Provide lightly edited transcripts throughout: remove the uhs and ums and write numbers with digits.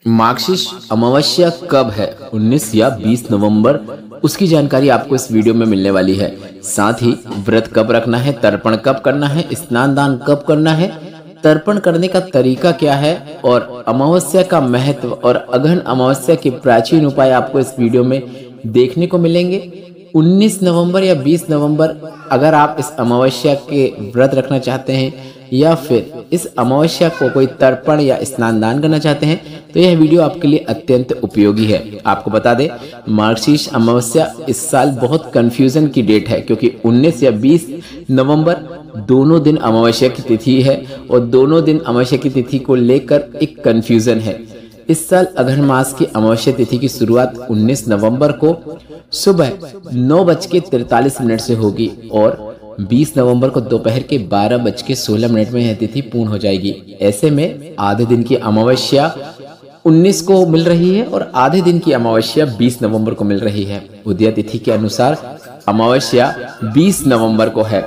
मार्गशीर्ष अमावस्या कब है? 19 या 20 नवंबर, उसकी जानकारी आपको इस वीडियो में मिलने वाली है। साथ ही व्रत कब रखना है, तर्पण कब करना है, स्नान दान कब करना है, तर्पण करने का तरीका क्या है और अमावस्या का महत्व और अगहन अमावस्या के प्राचीन उपाय आपको इस वीडियो में देखने को मिलेंगे। 19 नवंबर या 20 नवंबर अगर आप इस अमावस्या के व्रत रखना चाहते हैं या फिर इस अमावस्या को कोई तर्पण या स्नान दान करना चाहते हैं तो यह वीडियो आपके लिए अत्यंत उपयोगी है। आपको बता दें, मार्गशीर्ष अमावस्या इस साल बहुत कंफ्यूजन की डेट है क्योंकि 19 या 20 नवंबर दोनों दिन अमावस्या की तिथि है और दोनों दिन अमावस्या की तिथि को लेकर एक कंफ्यूजन है। इस साल अगहन मास की अमावस्या तिथि की शुरुआत 19 नवंबर को सुबह 9:43 से होगी और 20 नवंबर को दोपहर के 12:16 में यह तिथि पूर्ण हो जाएगी। ऐसे में आधे दिन की अमावस्या 19 को मिल रही है और आधे दिन की अमावस्या 20 नवंबर को मिल रही है। उदय तिथि के अनुसार अमावस्या 20 नवंबर को है।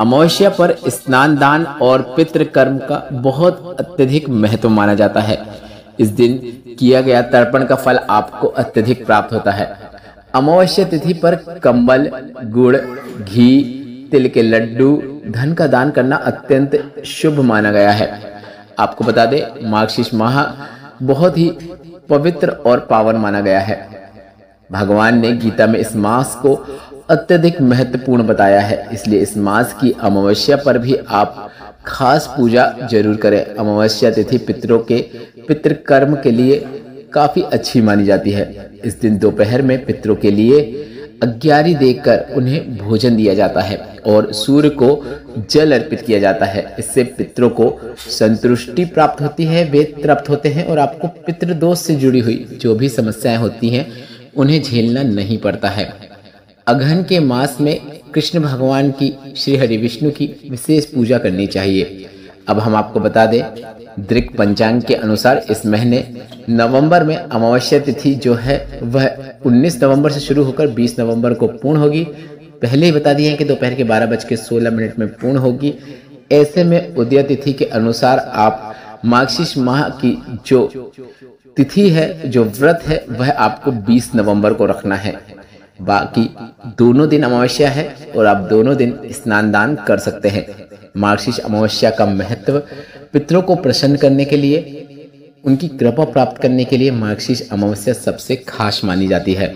अमावस्या पर स्नान दान और पितृ कर्म का बहुत अत्यधिक महत्व माना जाता है। इस दिन किया गया तर्पण का फल आपको अत्यधिक प्राप्त होता है। अमावस्या तिथि पर कंबल, गुड़, घी, तिल के लड्डू, धन का दान करना अत्यंत शुभ माना गया है। आपको बता दें, मार्गशीर्ष माह बहुत ही पवित्र और पावन माना गया है। भगवान ने गीता में इस मास को अत्यधिक महत्वपूर्ण बताया है, इसलिए इस मास की अमावस्या पर भी आप खास पूजा जरूर करें। अमावस्या तिथि पितरों के पितृ कर्म के लिए काफी अच्छी मानी जाती है। इस दिन दोपहर में पितरों के लिए अग्यारी देकर उन्हें भोजन दिया जाता है और सूर्य को जल अर्पित किया जाता है। इससे पितरों को संतुष्टि प्राप्त होती है, वे तृप्त होते हैं और आपको पितृदोष से जुड़ी हुई जो भी समस्याएं होती हैं उन्हें झेलना नहीं पड़ता है। अगहन के मास में कृष्ण भगवान की, श्री हरि विष्णु की विशेष पूजा करनी चाहिए। अब हम आपको बता दें, दृक पंचांग के अनुसार इस महीने नवंबर में अमावस्या तिथि जो है वह 19 नवंबर से शुरू होकर 20 नवंबर को पूर्ण होगी। पहले ही बता दिए हैं कि दोपहर के 12:16 में पूर्ण होगी। ऐसे में उदय तिथि के अनुसार आप मार्गशीर्ष माह की जो तिथि है, जो व्रत है, वह आपको 20 नवंबर को रखना है। बाकी दोनों दिन अमावस्या है और आप दोनों दिन स्नान दान कर सकते हैं। मार्गशीर्ष अमावस्या का महत्व पितरों को प्रसन्न करने के लिए, उनकी कृपा प्राप्त करने के लिए मार्गशीर्ष अमावस्या सबसे खास मानी जाती है।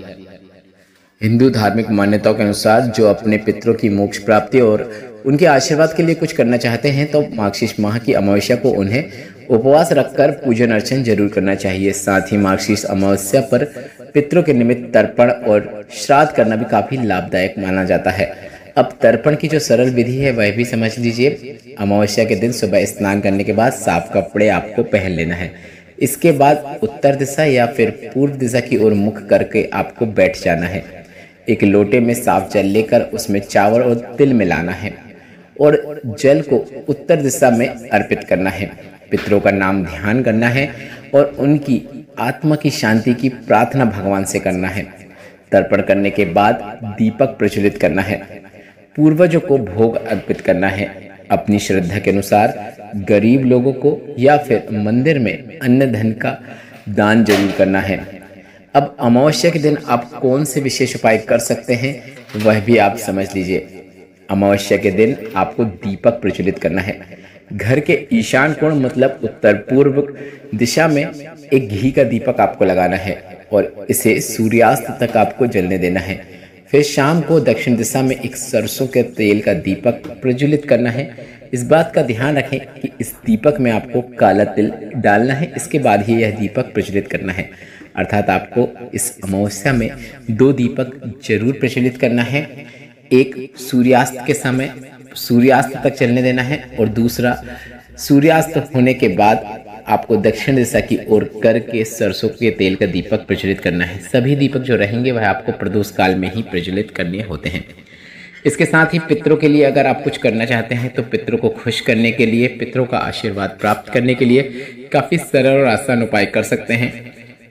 हिंदू धार्मिक मान्यताओं के अनुसार जो अपने पितरों की मोक्ष प्राप्ति और उनके आशीर्वाद के लिए कुछ करना चाहते हैं तो मार्गशीर्ष माह की अमावस्या को उन्हें उपवास रखकर पूजन अर्चन जरूर करना चाहिए। साथ ही मार्गशीर्ष अमावस्या पर पितरों के निमित्त तर्पण और श्राद्ध करना भी काफी लाभदायक माना जाता है। अब तर्पण की जो सरल विधि है वह भी समझ लीजिए। अमावस्या के दिन सुबह स्नान करने के बाद साफ कपड़े आपको पहन लेना है। इसके बाद उत्तर दिशा या फिर पूर्व दिशा की ओर मुख करके आपको बैठ जाना है। एक लोटे में साफ जल लेकर उसमें चावल और तिल मिलाना है और जल को उत्तर दिशा में अर्पित करना है। पितरों का नाम ध्यान करना है और उनकी आत्मा की शांति की प्रार्थना भगवान से करना है। तर्पण करने के बाद दीपक प्रज्वलित करना है। पूर्वजों को भोग अर्पित करना है। अपनी श्रद्धा के अनुसार गरीब लोगों को या फिर मंदिर में अन्न धन का दान जरूर करना है। अब अमावस्या के दिन आप कौन से विशेष उपाय कर सकते हैं वह भी आप समझ लीजिए। अमावस्या के दिन आपको दीपक प्रज्वलित करना है। घर के ईशान कोण मतलब उत्तर पूर्व दिशा में एक घी का दीपक आपको लगाना है और इसे सूर्यास्त तक आपको जलने देना है। फिर शाम को दक्षिण दिशा में एक सरसों के तेल का दीपक प्रज्वलित करना है। इस बात का ध्यान रखें कि इस दीपक में आपको काला तिल डालना है। इसके बाद ही यह दीपक प्रज्वलित करना है। अर्थात आपको इस अमावस्या में 2 दीपक जरूर प्रज्वलित करना है। एक सूर्यास्त के समय सूर्यास्त तक चलने देना है और दूसरा सूर्यास्त होने के बाद आपको दक्षिण दिशा की ओर करके सरसों के तेल का दीपक प्रज्वलित करना है। सभी दीपक जो रहेंगे वह आपको प्रदोष काल में ही प्रज्वलित करने होते हैं। इसके साथ ही पितरों के लिए अगर आप कुछ करना चाहते हैं तो पितरों को खुश करने के लिए, पितरों का आशीर्वाद प्राप्त करने के लिए काफी सरल और आसान उपाय कर सकते हैं।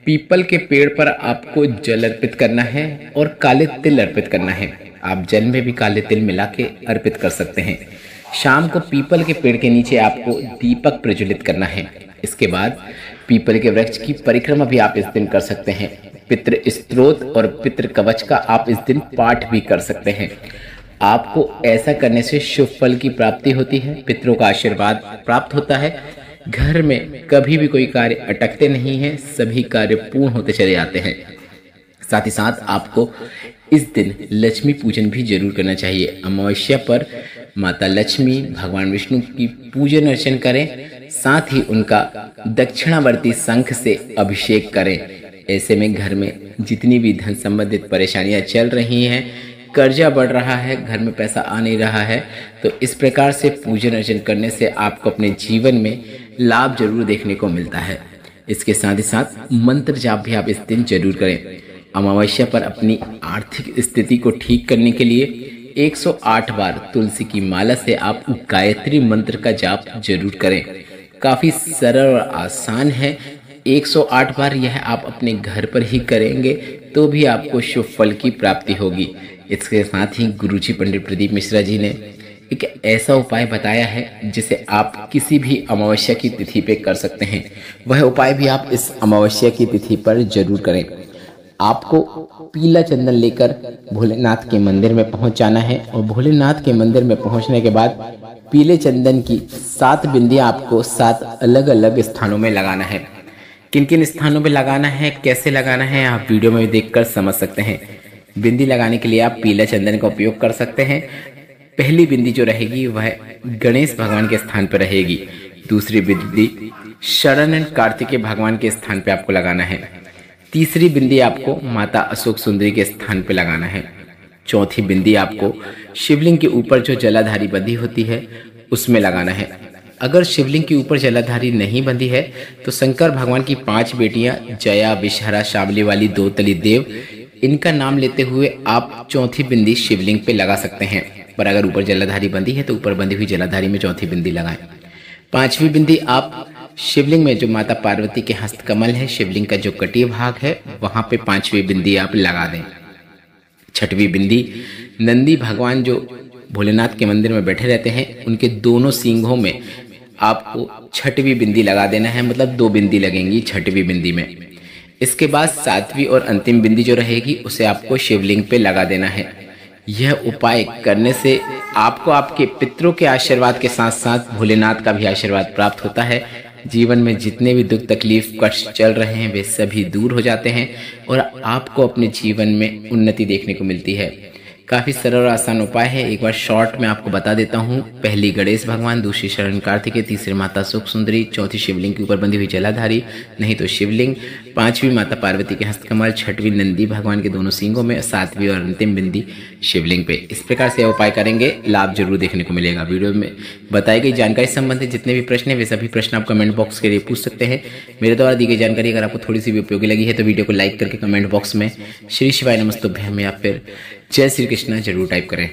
पीपल के पेड़ पर आपको जल अर्पित करना है और काले तिल अर्पित करना है। आप जल में भी काले तिल मिला के अर्पित कर सकते हैं। शाम को पीपल के पेड़ के नीचे आपको दीपक प्रज्वलित करना है। इसके बाद पीपल के वृक्ष की परिक्रमा भी आप इस दिन कर सकते हैं। पितृ स्तोत्र और पितृ कवच का आप इस दिन पाठ भी कर सकते हैं। आपको ऐसा करने से शुभ फल की प्राप्ति होती है, पितरों का आशीर्वाद प्राप्त होता है, घर में कभी भी कोई कार्य अटकते नहीं हैं, सभी कार्य पूर्ण होते चले जाते हैं। साथ ही साथ आपको इस दिन लक्ष्मी पूजन भी जरूर करना चाहिए। अमावस्या पर माता लक्ष्मी, भगवान विष्णु की पूजन अर्चन करें, साथ ही उनका दक्षिणावर्ती शंख से अभिषेक करें। ऐसे में घर में जितनी भी धन संबंधित परेशानियां चल रही हैं, कर्जा बढ़ रहा है, घर में पैसा आ नहीं रहा है, तो इस प्रकार से पूजन अर्चन करने से आपको अपने जीवन में लाभ जरूर देखने को मिलता है। इसके साथ ही साथ मंत्र जाप भी आप इस दिन जरूर करें। अमावस्या पर अपनी आर्थिक स्थिति को ठीक करने के लिए 108 बार तुलसी की माला से आप गायत्री मंत्र का जाप जरूर करें। काफी सरल और आसान है। 108 बार यह आप अपने घर पर ही करेंगे तो भी आपको शुभ फल की प्राप्ति होगी। इसके साथ ही गुरुजी पंडित प्रदीप मिश्रा जी ने एक ऐसा उपाय बताया है जिसे आप किसी भी अमावस्या की तिथि पे कर सकते हैं। वह उपाय भी आप इस अमावस्या की तिथि पर जरूर करें। आपको पीला चंदन लेकर भोलेनाथ के मंदिर में पहुंच जाना है और भोलेनाथ के मंदिर में पहुंचने के बाद पीले चंदन की 7 बिंदियां आपको 7 अलग अलग स्थानों में लगाना है। किन किन स्थानों में लगाना है, कैसे लगाना है, आप वीडियो में देखकर समझ सकते हैं। बिंदी लगाने के लिए आप पीला चंदन का उपयोग कर सकते हैं। पहली बिंदी जो रहेगी वह गणेश भगवान के स्थान पर रहेगी। दूसरी बिंदी शरण कार्तिकेय भगवान के स्थान पर आपको लगाना है। तीसरी बिंदी आपको माता अशोक सुंदरी के स्थान पर लगाना है। चौथी बिंदी आपको शिवलिंग के ऊपर जो जलाधारी बंधी होती है उसमें लगाना है। अगर शिवलिंग के ऊपर जलाधारी नहीं बंधी है तो शंकर भगवान की 5 बेटियां जया, विषहरा, शाबली वाली, 2 तली देव, इनका नाम लेते हुए आप चौथी बिंदी शिवलिंग पे लगा सकते हैं। पर अगर ऊपर जलाधारी बंधी है तो ऊपर बंधी हुई जलाधारी में चौथी बिंदी लगाएं। 5वीं बिंदी आप शिवलिंग में जो माता पार्वती के हस्तकमल है, शिवलिंग का जो कटीय भाग है, वहां पे 5वीं बिंदी आप लगा दें। 6वीं बिंदी नंदी भगवान जो भोलेनाथ के मंदिर में बैठे रहते हैं, उनके दोनों सींगों में आपको 6वीं बिंदी लगा देना है, मतलब 2 बिंदी लगेंगी 6वीं बिंदी में। इसके बाद 7वीं और अंतिम बिंदी जो रहेगी उसे आपको शिवलिंग पे लगा देना है। यह उपाय करने से आपको आपके पितरों के आशीर्वाद के साथ साथ भोलेनाथ का भी आशीर्वाद प्राप्त होता है। जीवन में जितने भी दुख तकलीफ कष्ट चल रहे हैं वे सभी दूर हो जाते हैं और आपको अपने जीवन में उन्नति देखने को मिलती है। काफ़ी सरल और आसान उपाय है, एक बार शॉर्ट में आपको बता देता हूँ। पहली गणेश भगवान, दूसरी शरण कार्तिकेय, तीसरी माता सुख सुंदरी, चौथी शिवलिंग के ऊपर बंधी हुई जलाधारी नहीं तो शिवलिंग, 5वीं माता पार्वती के हस्तकमल, 6वीं नंदी भगवान के दोनों सींगों में, 7वीं और अंतिम बिंदी शिवलिंग पे। इस प्रकार से उपाय करेंगे, लाभ जरूर देखने को मिलेगा। वीडियो में बताई गई जानकारी संबंधित जितने भी प्रश्न है वे सभी प्रश्न आप कमेंट बॉक्स के लिए पूछ सकते हैं। मेरे द्वारा दी गई जानकारी अगर आपको थोड़ी सी भी उपयोगी लगी है तो वीडियो को लाइक करके कमेंट बॉक्स में श्री शिवाय नमस्तुभ्यम या फिर जय श्री कृष्ण जरूर टाइप करें।